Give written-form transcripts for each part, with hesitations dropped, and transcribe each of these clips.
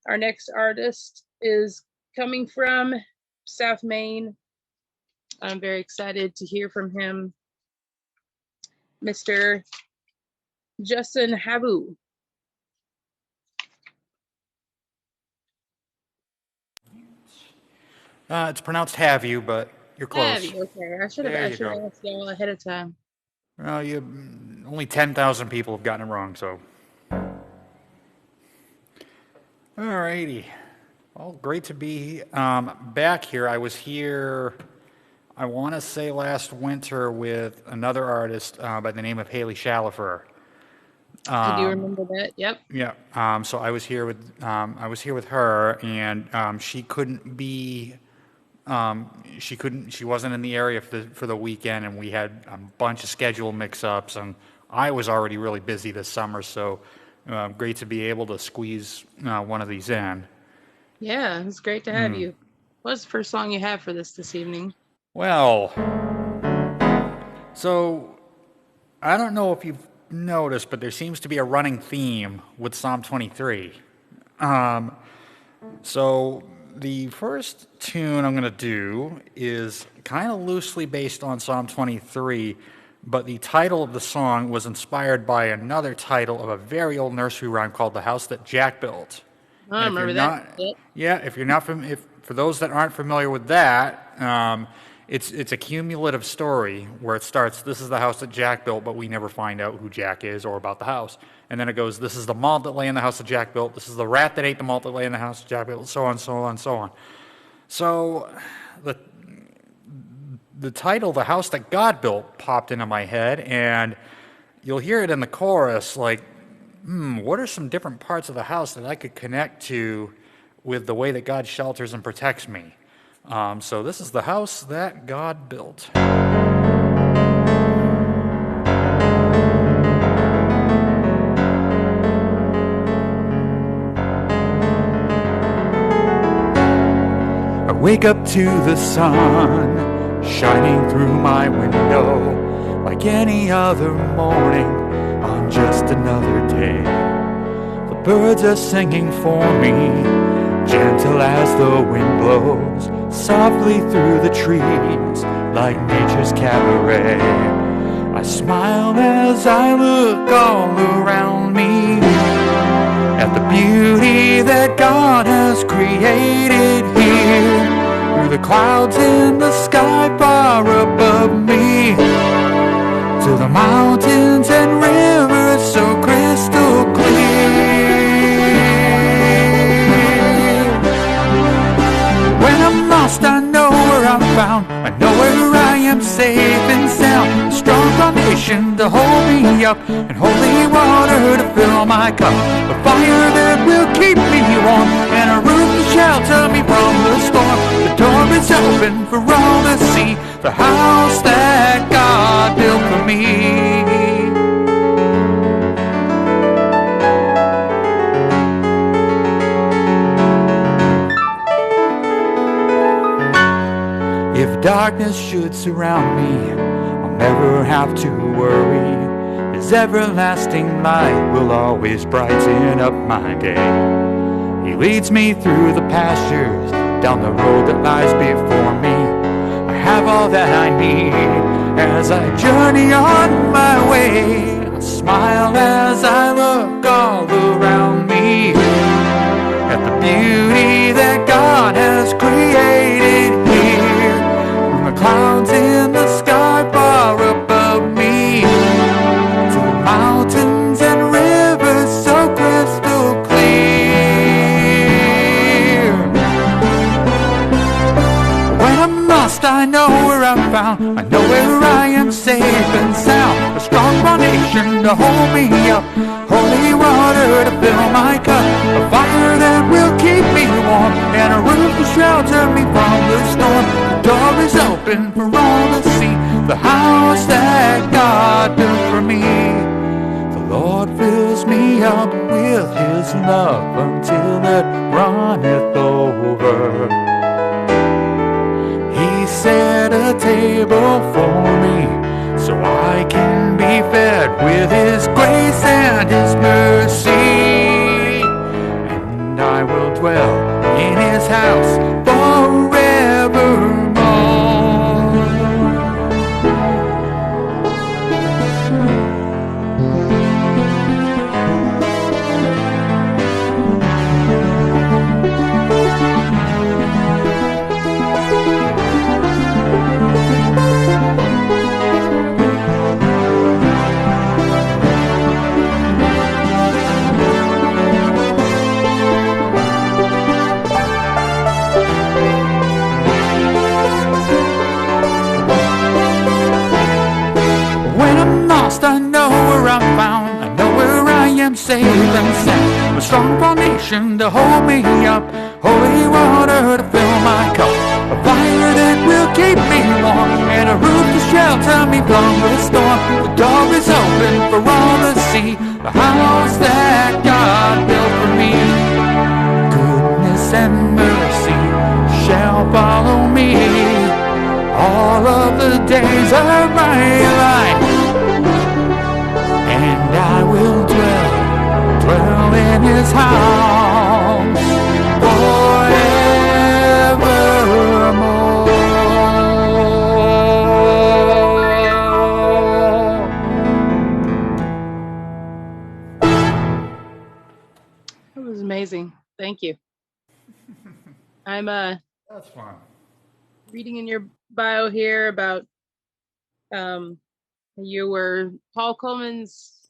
Our next artist is coming from South Maine. I'm very excited to hear from him, Mr. Justin Havu. It's pronounced have you, but you're Have close. you? Okay, I should have. There I you should go. have asked y'all ahead of time. Well, you only 10,000 people have gotten it wrong, so. Alrighty. Well, great to be back here. I was here, I want to say last winter with another artist by the name of Haley Shalifer. I do remember that. Yep. Yeah. So I was here with her, and she wasn't in the area for the weekend, and we had a bunch of schedule mix-ups, and I was already really busy this summer, so great to be able to squeeze one of these in. Yeah, it's great to have you. What's the first song you have for this evening? Well, so I don't know if you've noticed, but there seems to be a running theme with Psalm 23. So the first tune I'm going to do is kind of loosely based on Psalm 23, but the title of the song was inspired by another title of a very old nursery rhyme called "The House That Jack Built." Oh, I And if you're remember that. not, Yep. yeah, if you're not from, if for those that aren't familiar with that, it's a cumulative story where it starts. This is the house that Jack built, but we never find out who Jack is or about the house. And then it goes. This is the malt that lay in the house that Jack built. This is the rat that ate the malt that lay in the house that Jack built. So on, so on, so on. So the the title, "The House That God Built," popped into my head, and you'll hear it in the chorus. Like, what are some different parts of the house that I could connect to with the way that God shelters and protects me? So this is the house that God built. I wake up to the sun shining through my window like any other morning on just another day. The birds are singing for me, gentle as the wind blows softly through the trees like nature's cabaret. I smile as I look all around me at the beauty that God has created here, through the clouds in the sky far above me, to the mountains and rivers so crystal clear. When I'm lost, I know where I'm found. I know where I am safe and sound. A strong foundation to hold me up, and holy water to fill my cup. A fire that will keep me warm, and a roof to shelter me from the storm. The door is open for all to see, the house that God built for me. If darkness should surround me, I'll never have to worry. His everlasting light will always brighten up my day. He leads me through the pastures, down the road that lies before me. I have all that I need as I journey on my way. I smile as I look all around me at the beauty that God has created here, from the clouds in the sky far above me, to the mountains and rivers so crystal clear. When I'm lost, I know where I'm found. I know where I am safe and sound. A strong foundation to hold me up, holy water to fill my cup. A fire that will keep me warm, and a roof to shelter me from the storm. The door is open for all to see, the house that God built for me. The Lord fills me up with His love until it runneth over. He set a table for me so I can be fed with His grace and His mercy. And I will will dwell in his house forevermore. When I'm lost, I know where I'm found. I know where I am safe and sound. A strong foundation to hold me up, holy water to fill my cup, a fire that will keep me warm, and a roof to shelter me from the storm. The door is open for all to see, the house that God built for me. Goodness and mercy shall follow me all of the days of my life, and I will dwell in his house forevermore. That was amazing. Thank you. I'm That's fun. reading in your bio here about you were Paul Coleman's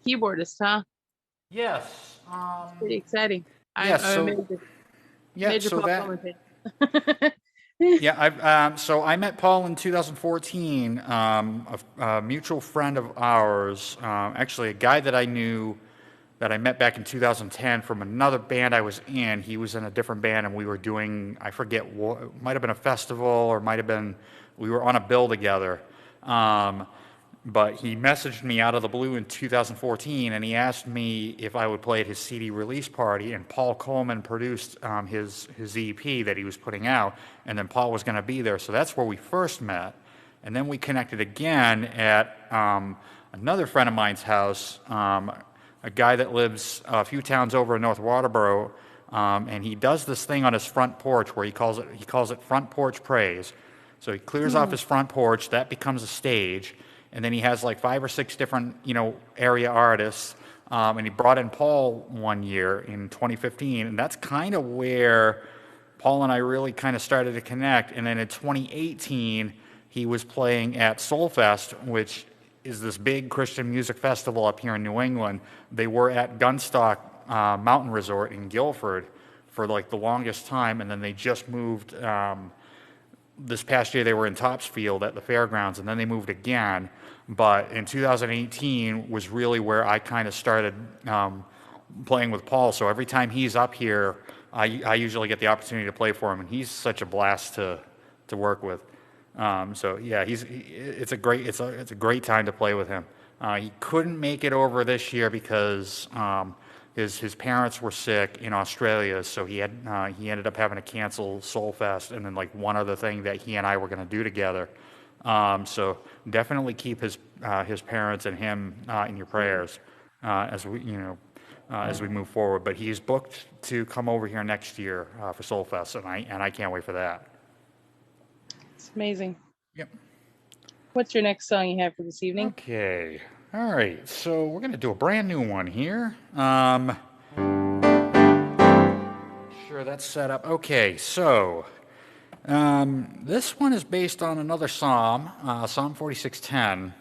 keyboardist, huh? Yes. Pretty exciting. Yeah. I'm a major So Paul that. Coleman fan. Yeah, so I met Paul in 2014. A mutual friend of ours, actually a guy that I knew that I met back in 2010 from another band I was in. He was in a different band, and we were doing, I forget what, it might have been a festival or might have been, we were on a bill together. But he messaged me out of the blue in 2014, and he asked me if I would play at his CD release party, and Paul Coleman produced his EP that he was putting out, and then Paul was going to be there, so that's where we first met. And then we connected again at another friend of mine's house, a guy that lives a few towns over in North Waterboro, and he does this thing on his front porch where he calls it front porch praise. So he clears off his front porch, that becomes a stage, and then he has like 5 or 6 different, area artists, and he brought in Paul one year in 2015, and that's kind of where Paul and I really kind of started to connect. And then in 2018, he was playing at Soulfest, which is this big Christian music festival up here in New England. They were at Gunstock Mountain Resort in Guilford for like the longest time, and then they just moved. This past year they were in Topsfield at the fairgrounds, and then they moved again. But in 2018 was really where I kind of started playing with Paul. So every time he's up here, I usually get the opportunity to play for him, and he's such a blast to work with. So yeah, it's a great time to play with him. He couldn't make it over this year because his parents were sick in Australia, so he ended up having to cancel Soulfest and then like one other thing that he and I were going to do together. So definitely keep his parents and him in your prayers as we move forward. But he's booked to come over here next year for Soulfest, and I can't wait for that. It's amazing. Yep. What's your next song you have for this evening? Okay. All right. So we're going to do a brand new one here. Sure, that's set up. Okay. So this one is based on another psalm, Psalm 46:10.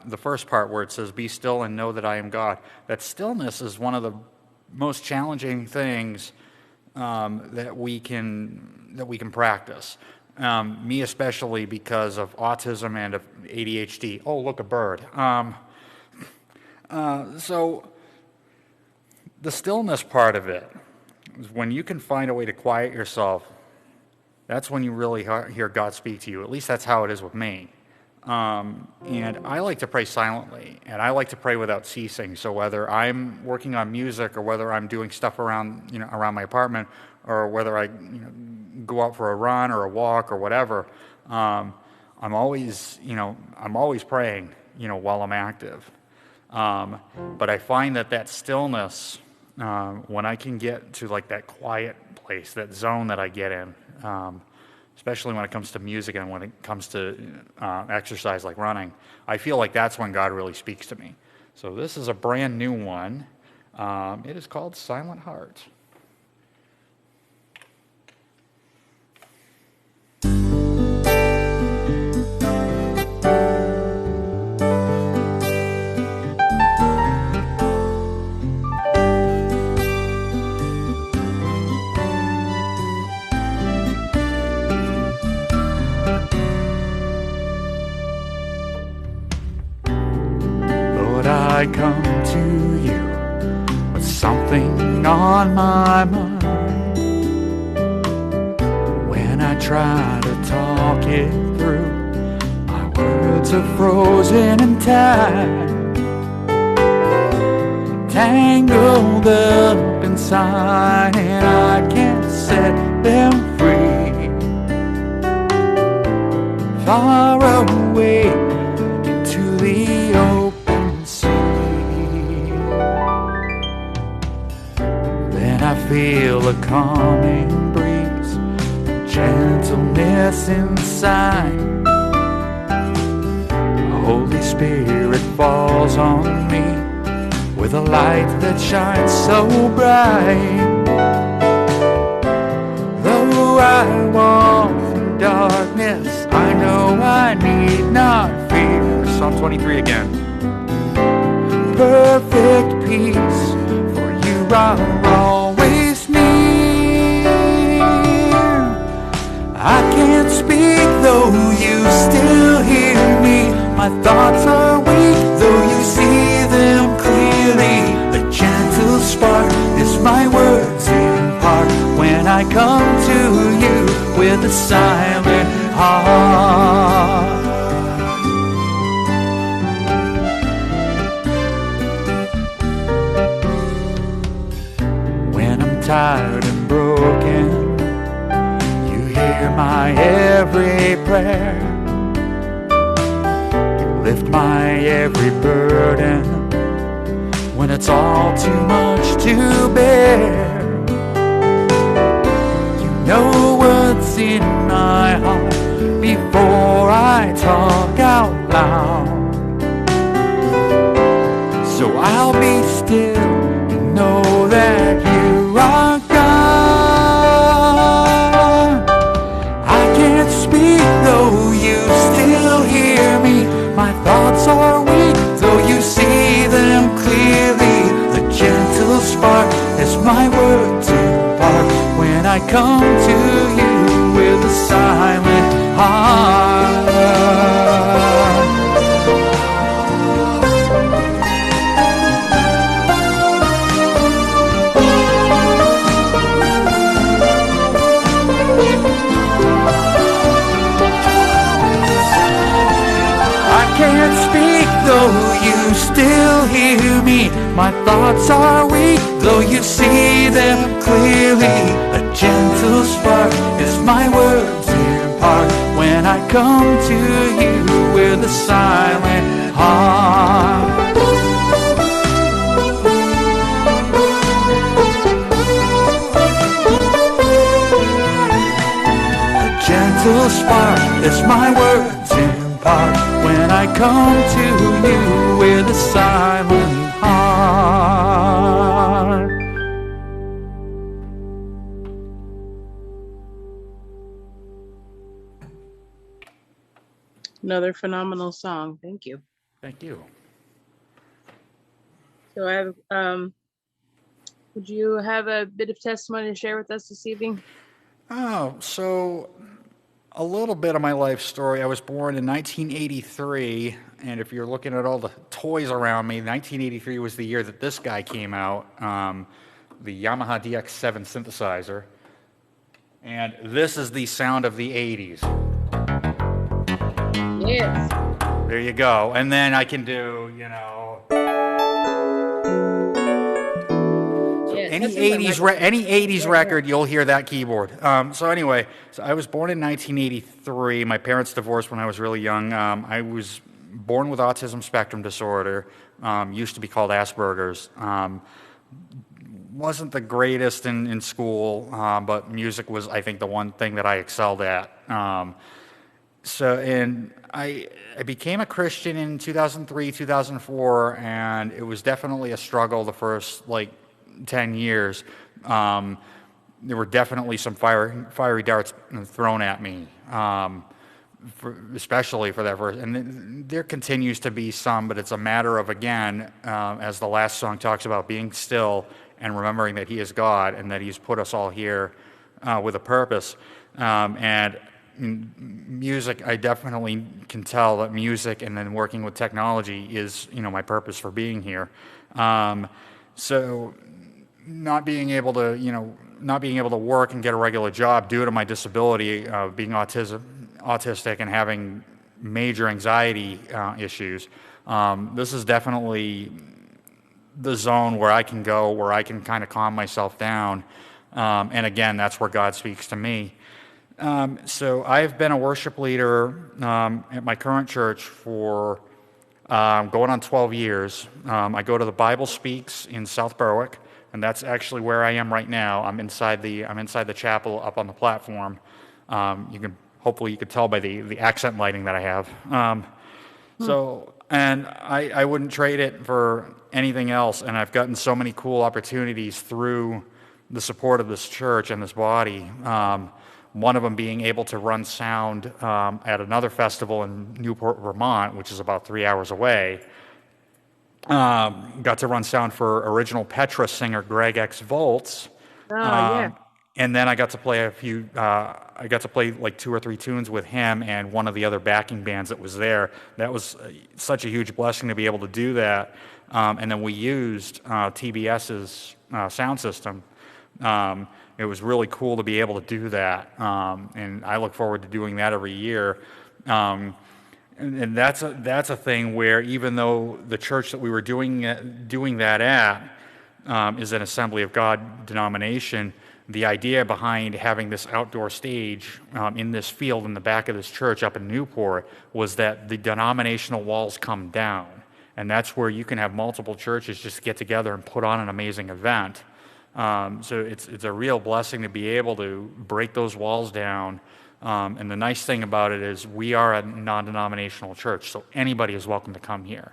The first part where it says, "Be still and know that I am God." That stillness is one of the most challenging things that we can practice. Me especially because of autism and of ADHD. Oh, look, a bird. So the stillness part of it is when you can find a way to quiet yourself. That's when you really hear God speak to you. At least that's how it is with me. And I like to pray silently, and I like to pray without ceasing. So whether I'm working on music or whether I'm doing stuff around my apartment, or whether I go out for a run or a walk or whatever, I'm always praying while I'm active. But I find that stillness when I can get to like that quiet place, that zone that I get in, especially when it comes to music and when it comes to exercise like running, I feel like that's when God really speaks to me. So this is a brand new one. It is called Silent Heart. I come to you with something on my mind. When I try to talk it through, my words are frozen in time, tangled up inside, and I can't set them free. Far away into the open, I feel a calming breeze, gentleness inside. The Holy Spirit falls on me with a light that shines so bright. Though I walk in darkness, I know I need not fear. Psalm 23 again. Perfect peace, for you are always near. I can't speak, though you still hear me. My thoughts are weak, though you see them clearly. A gentle spark is my words impart when I come to you with a silent heart. Tired and broken, you hear my every prayer. You lift my every burden when it's all too much to bear. You know what's in my heart before I talk out loud. So I'll be still and know that you are God. I can't speak, though you still hear me. My thoughts are weak, though you see them clearly. The gentle spark is my word to impart when I come to you with a silent heart. Can't speak, though you still hear me. My thoughts are weak, though you see them clearly. A gentle spark is my words impart when I come to you with a silent heart. A gentle spark is my words impart when I come to you with a silent heart. Another phenomenal song. Thank you. Thank you. So I have, would you have a bit of testimony to share with us this evening? Oh, so a little bit of my life story. I was born in 1983, and if you're looking at all the toys around me, 1983 was the year that this guy came out, the Yamaha DX7 synthesizer. And this is the sound of the 80s. Yes. There you go. And then I can do, you know, any 80s record, you'll hear that keyboard. So anyway, I was born in 1983. My parents divorced when I was really young. I was born with autism spectrum disorder, used to be called Asperger's. wasn't the greatest in school, but music was, I think, the one thing that I excelled at. And I became a Christian in 2003, 2004, and it was definitely a struggle the first like 10 years. Um, there were definitely some fiery darts thrown at me, especially for that verse. And there continues to be some, but it's a matter of, again, as the last song talks about, being still and remembering that He is God and that He's put us all here with a purpose. And music, I definitely can tell that music and then working with technology is, my purpose for being here. So not being able to, not being able to work and get a regular job due to my disability, being autistic and having major anxiety issues. This is definitely the zone where I can go, where I can kind of calm myself down. And again, that's where God speaks to me. So I've been a worship leader at my current church for going on 12 years. I go to the Bible Speaks in South Berwick, and that's actually where I am right now. I'm inside the chapel up on the platform. Hopefully you could tell by the accent lighting that I have. And I wouldn't trade it for anything else. And I've gotten so many cool opportunities through the support of this church and this body. One of them being able to run sound at another festival in Newport, Vermont, which is about 3 hours away. Got to run sound for original Petra singer Greg X Volts. Oh, yeah. And then I got to play I got to play like 2 or 3 tunes with him and one of the other backing bands that was there. That was such a huge blessing to be able to do that. And then we used TBS's sound system. It was really cool to be able to do that. And I look forward to doing that every year. And that's a thing where even though the church that we were doing that at is an Assembly of God denomination, the idea behind having this outdoor stage in this field in the back of this church up in Newport was that the denominational walls come down. And that's where you can have multiple churches just get together and put on an amazing event. So it's a real blessing to be able to break those walls down. And the nice thing about it is we are a non-denominational church, so anybody is welcome to come here.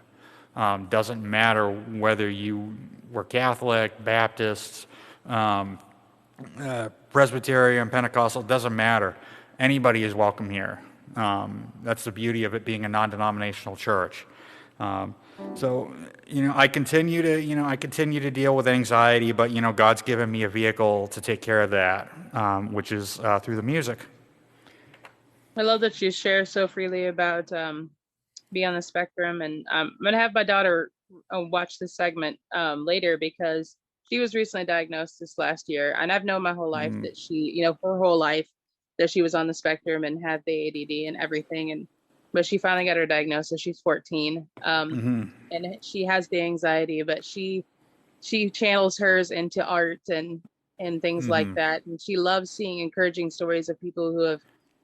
Doesn't matter whether you were Catholic, Baptist, Presbyterian, Pentecostal, doesn't matter. Anybody is welcome here. That's the beauty of it being a non-denominational church. So, I continue to deal with anxiety, but, God's given me a vehicle to take care of that, which is through the music. I love that you share so freely about being on the spectrum. And I'm going to have my daughter watch this segment later because she was recently diagnosed this last year. And I've known my whole life that she, her whole life that she was on the spectrum and had the ADD and everything. But she finally got her diagnosis. She's 14. And she has the anxiety, but she channels hers into art and things like that. And she loves seeing encouraging stories of people who have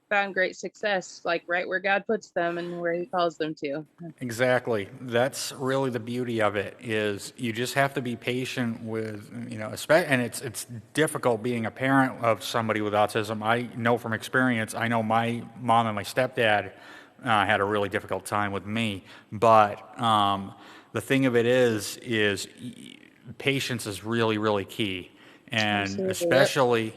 found great success, like right where God puts them and where He calls them to. Exactly. That's really the beauty of it, is you just have to be patient with, and it's difficult being a parent of somebody with autism. I know from experience, I know my mom and my stepdad had a really difficult time with me, but the thing of it is patience is really, really key, and especially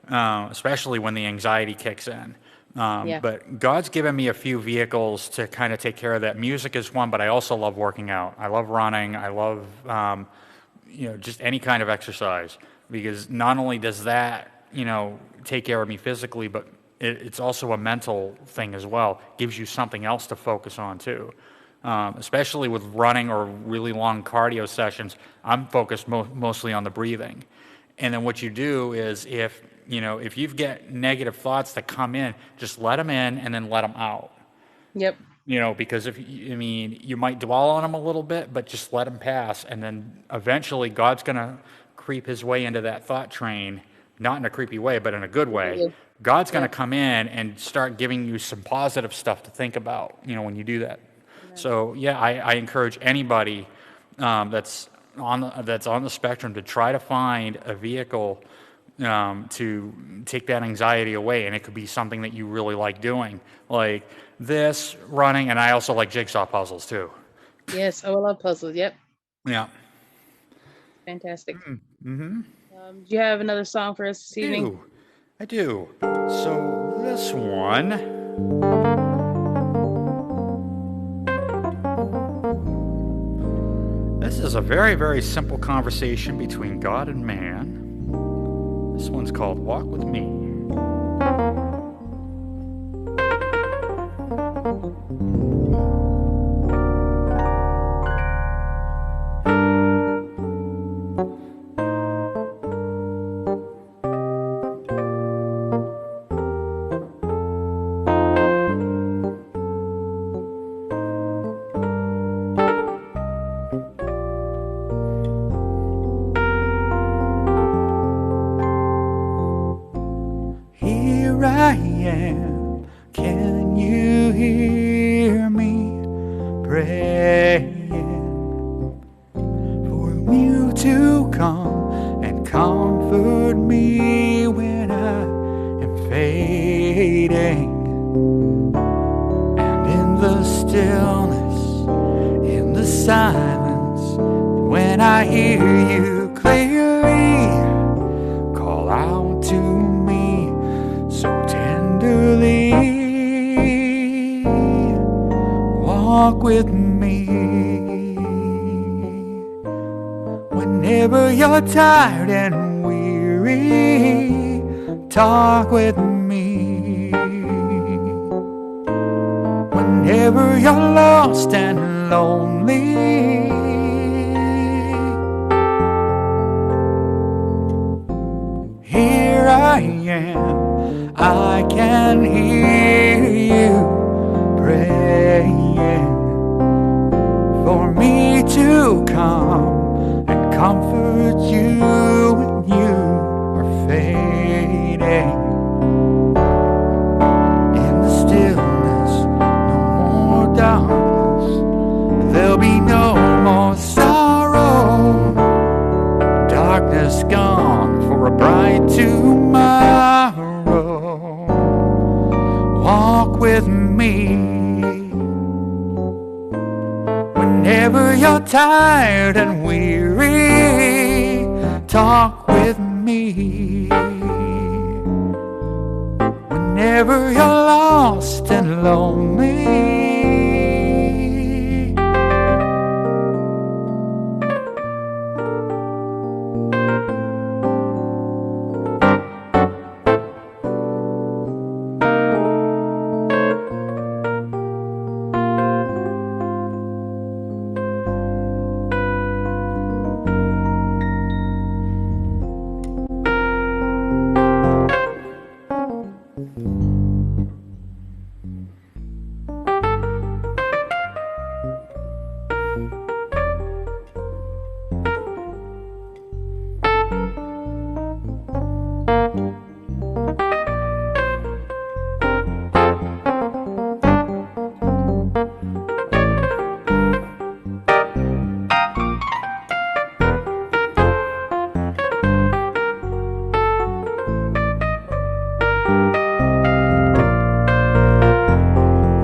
when the anxiety kicks in. But God's given me a few vehicles to kind of take care of that. Music is one, but I also love working out. I love running. I love, just any kind of exercise, because not only does that, take care of me physically, but it's also a mental thing as well. It gives you something else to focus on too. Especially with running or really long cardio sessions, I'm focused mostly on the breathing. And then what you do is if you've got negative thoughts that come in, just let them in and then let them out. Yep. Because you might dwell on them a little bit, but just let them pass. And then eventually God's going to creep His way into that thought train, not in a creepy way, but in a good way. God's going to come in and start giving you some positive stuff to think about, when you do that. So, I encourage anybody that's that's on the spectrum to try to find a vehicle to take that anxiety away, and it could be something that you really like doing, like this, running, and I also like jigsaw puzzles too. Yes. Oh, I love puzzles. Yep. Yeah. Fantastic. Mm-hmm. Do you have another song for us this evening? I do. So this one. This is a very, very simple conversation between God and man. This one's called Walk With Me. Here I am, can you hear me praying for you to come and comfort me when I am fading? And in the stillness, in the silence, when I hear you clearly call out to me so tenderly, walk with me. Whenever you're tired and weary, talk with me. Whenever you're lost and lonely, here I am, I can hear you praying for me to come and comfort you when you are fading. In the stillness, no more darkness, there'll be no more sorrow. Darkness gone for a bright tomorrow. Walk with me. Whenever you're tired and weary, talk with me. Whenever you're lost and lonely,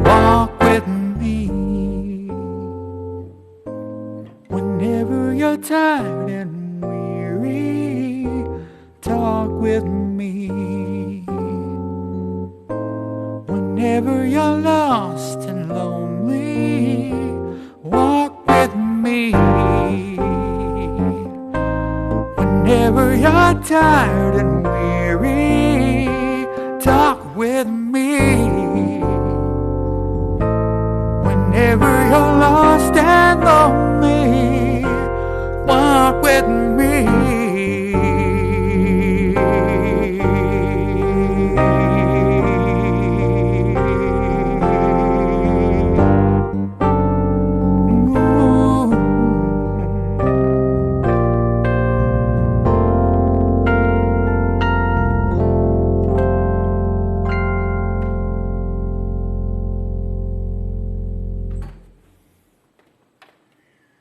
walk with me. Whenever you're tired and weary, talk with me. Whenever you're lost and lonely, walk with me. Whenever you're tired and weary, talk with me. Whenever you're lost and lonely, walk with me.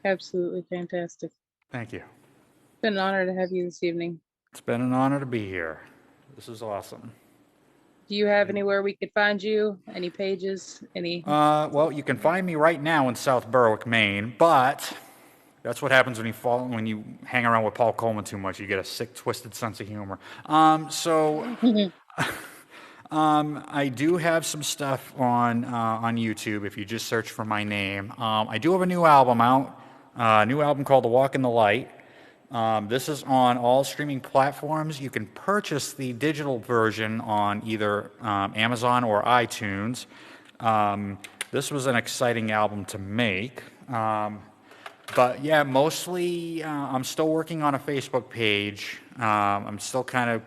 Absolutely fantastic. Thank you. It's been an honor to have you this evening. It's been an honor to be here. This is awesome. Do you have anywhere we could find you? Any pages? Any? Well, you can find me right now in South Berwick, Maine, but that's what happens when you hang around with Paul Coleman too much. You get a sick, twisted sense of humor. I do have some stuff on YouTube if you just search for my name. I do have a new album out, a new album called "The Walk in the Light." This is on all streaming platforms. You can purchase the digital version on either Amazon or iTunes. This was an exciting album to make. But yeah, mostly I'm still working on a Facebook page. I'm still kind of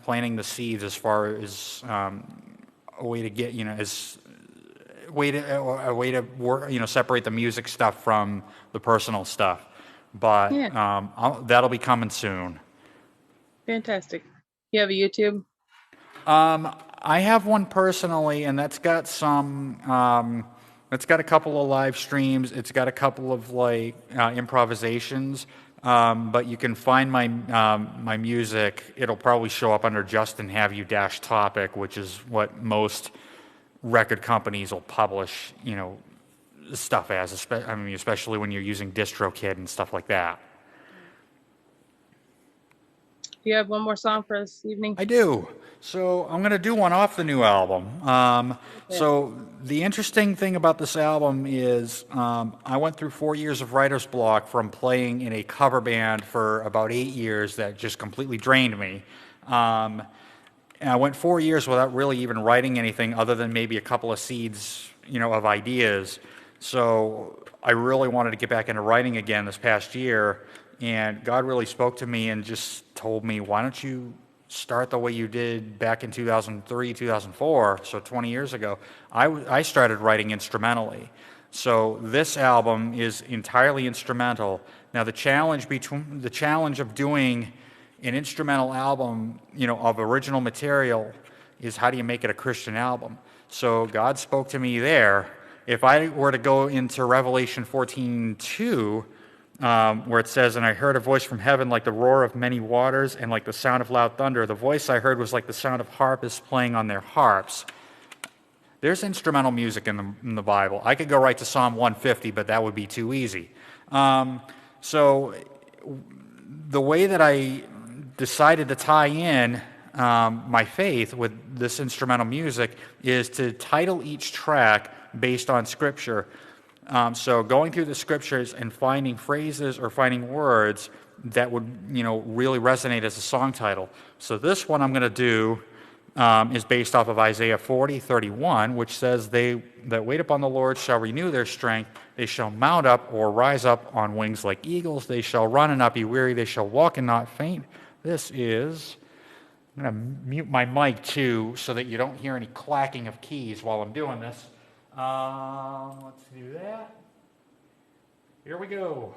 planting the seeds as far as a way to get, a way to work, separate the music stuff from the personal stuff. But Yeah. that'll be coming soon. Fantastic. You have a YouTube? I have one personally, and that's got some. It's got a couple of live streams. It's got a couple of improvisations. But you can find my music. It'll probably show up under Justin Have You dash topic, which is what most record companies will publish, stuff as. Especially when you're using DistroKid and stuff like that. Do you have one more song for us this evening? I do. So I'm going to do one off the new album. So the interesting thing about this album is I went through 4 years of writer's block from playing in a cover band for about 8 years that just completely drained me. And I went 4 years without really even writing anything other than maybe a couple of seeds, of ideas. So I really wanted to get back into writing again this past year. And God really spoke to me and just told me, why don't you start the way you did back in 2003, 2004, so 20 years ago. I started writing instrumentally. So this album is entirely instrumental. Now the challenge of doing an instrumental album, of original material is how do you make it a Christian album? So God spoke to me there. If I were to go into Revelation 14:2, where it says, "And I heard a voice from heaven like the roar of many waters and like the sound of loud thunder. The voice I heard was like the sound of harpists playing on their harps." There's instrumental music in the Bible. I could go right to Psalm 150, but that would be too easy. So the way that I decided to tie in my faith with this instrumental music is to title each track based on Scripture. So going through the Scriptures and finding phrases or finding words that would, really resonate as a song title. So this one I'm going to do is based off of Isaiah 40:31, which says, "They that wait upon the Lord shall renew their strength. They shall mount up or rise up on wings like eagles. They shall run and not be weary. They shall walk and not faint." This is... I'm going to mute my mic, too, so that you don't hear any clacking of keys while I'm doing this. Let's do that. Here we go.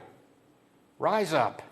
Rise up.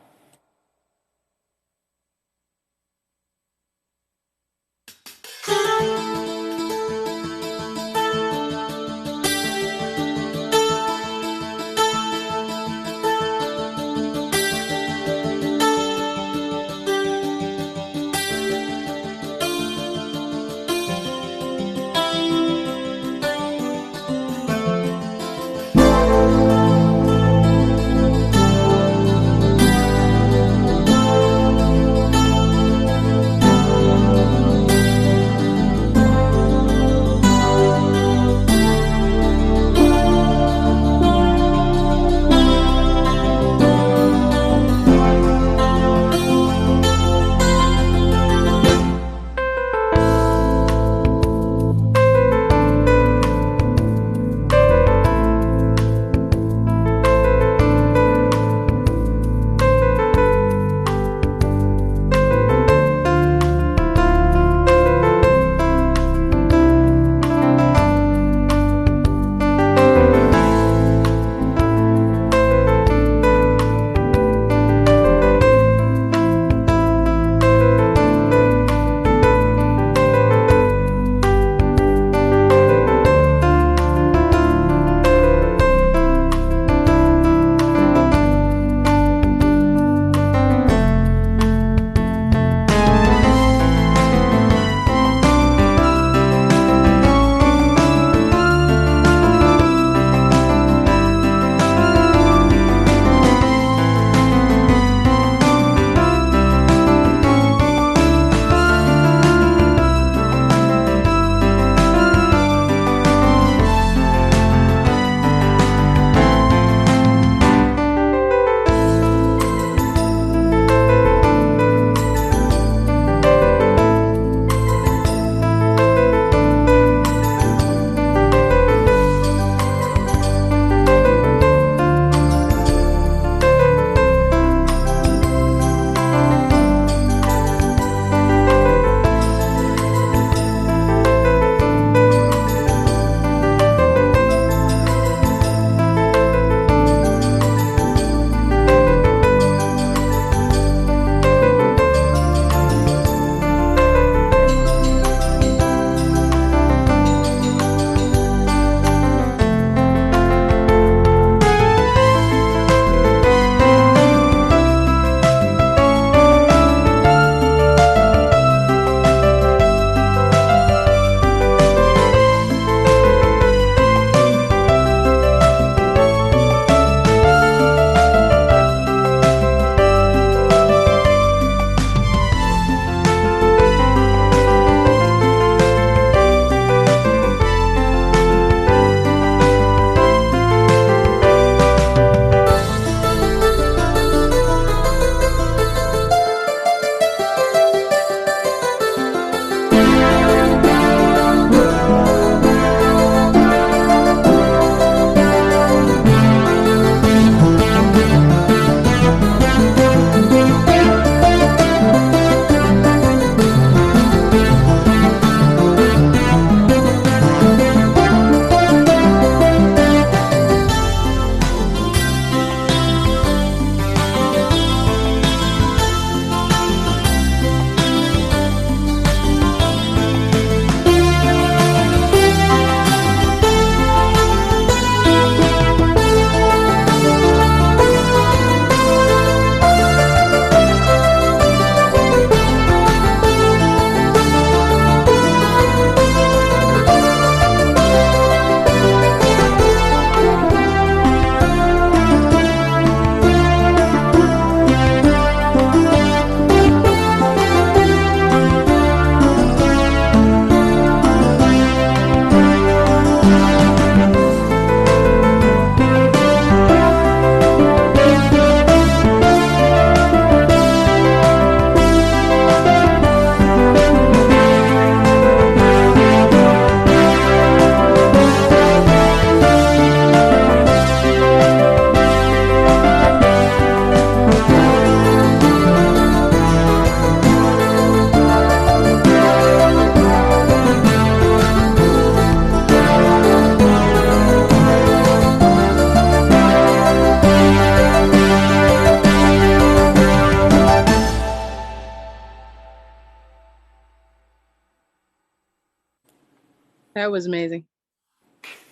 That was amazing.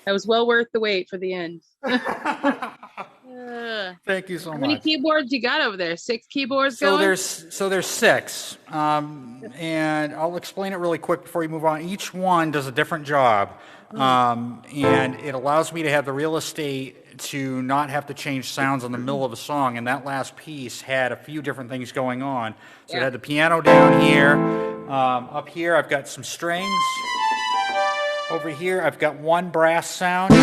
That was well worth the wait for the end. Thank you so How many much. keyboards you got over there? 6 keyboards So going? there's six, and I'll explain it really quick before you move on. Each one does a different job, and it allows me to have the real estate to not have to change sounds in the middle of a song. And that last piece had a few different things going on. So it Yeah. had the piano down here. Up here, I've got some strings. Over here, I've got one brass sound.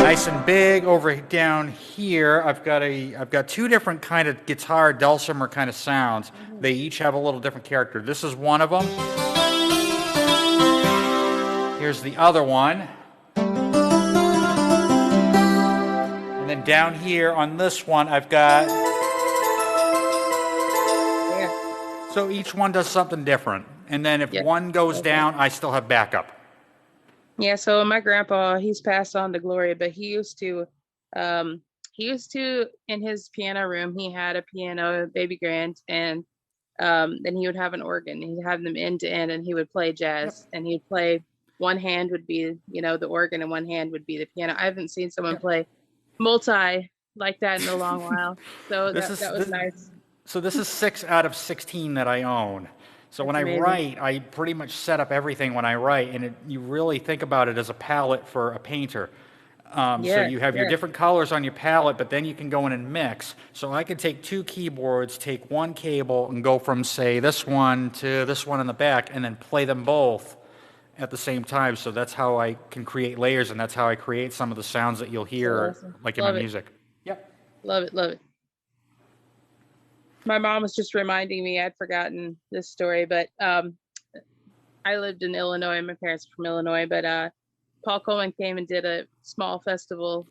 Nice and big. Over down here, I've got two different kind of guitar dulcimer kind of sounds. They each have a little different character. This is one of them. Here's the other one. And then down here on this one, I've got. Yeah. So each one does something different. And then if Yeah. one goes Okay. down, I still have backup. Yeah, so my grandpa, he's passed on to glory, but he used to in his piano room, he had a piano, baby grand, and then he would have an organ. He'd have them end to end, and he would play Yep. jazz, and he'd play one hand would be, the organ, and one hand would be the piano. I haven't seen someone Yep. play multi like that in a long while. So This that is was this, nice. so this is 6 out of 16 that I own. So when That's I amazing. write, I pretty much set up everything when I write, and you really think about it as a palette for a painter. So Yeah, you have your yeah. different colors on your palette, but then you can go in and mix. So I could take two keyboards, take one cable, and go from, say, this one to this one in the back, and then play them both at the same time. So that's how I can create layers, and that's how I create some of the sounds that you'll So hear, awesome. like in my Love it. music. Yep. Love it. Love it. My mom was just reminding me, I'd forgotten this story, but I lived in Illinois. My parents are from Illinois, but Paul Coleman came and did a small festival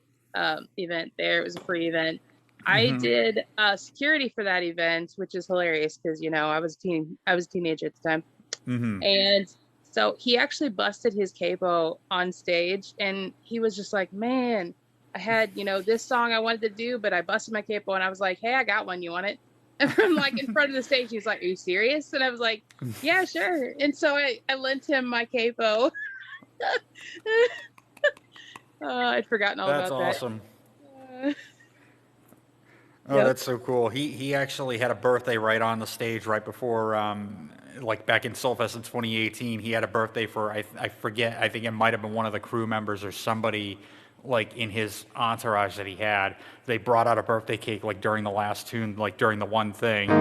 event there. It was a free event. I did security for that event, which is hilarious because I was a teenager at the time, and so he actually busted his capo on stage, and he was just like, "Man, I had this song I wanted to do, but I busted my capo," and I was like, "Hey, I got one. You want it?" And from like in front of the stage, he was like, "Are you serious?" And I was like, "Yeah, sure." And so I lent him my capo. I'd forgotten all That's about that. awesome. Uh, Oh, yep. that's so cool. He actually had a birthday right on the stage right before, like back in Soulfest in 2018. He had a birthday for, I forget, I think it might have been one of the crew members or somebody like in his entourage that he had. They brought out a birthday cake like during the last tune, like during the one thing.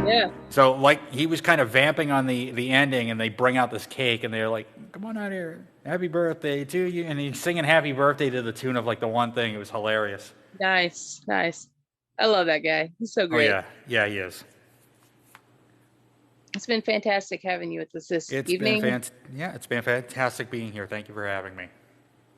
Yeah. So like he was kind of vamping on the ending, and they bring out this cake, and they're like, "Come on out here, happy birthday to you," and he's singing "Happy Birthday" to the tune of like the one thing. It was hilarious. Nice. Nice. I love that guy. He's so Oh great. yeah, yeah, he is. It's been fantastic having you with us this It's been evening. yeah, it's been fantastic being here. Thank you for having me.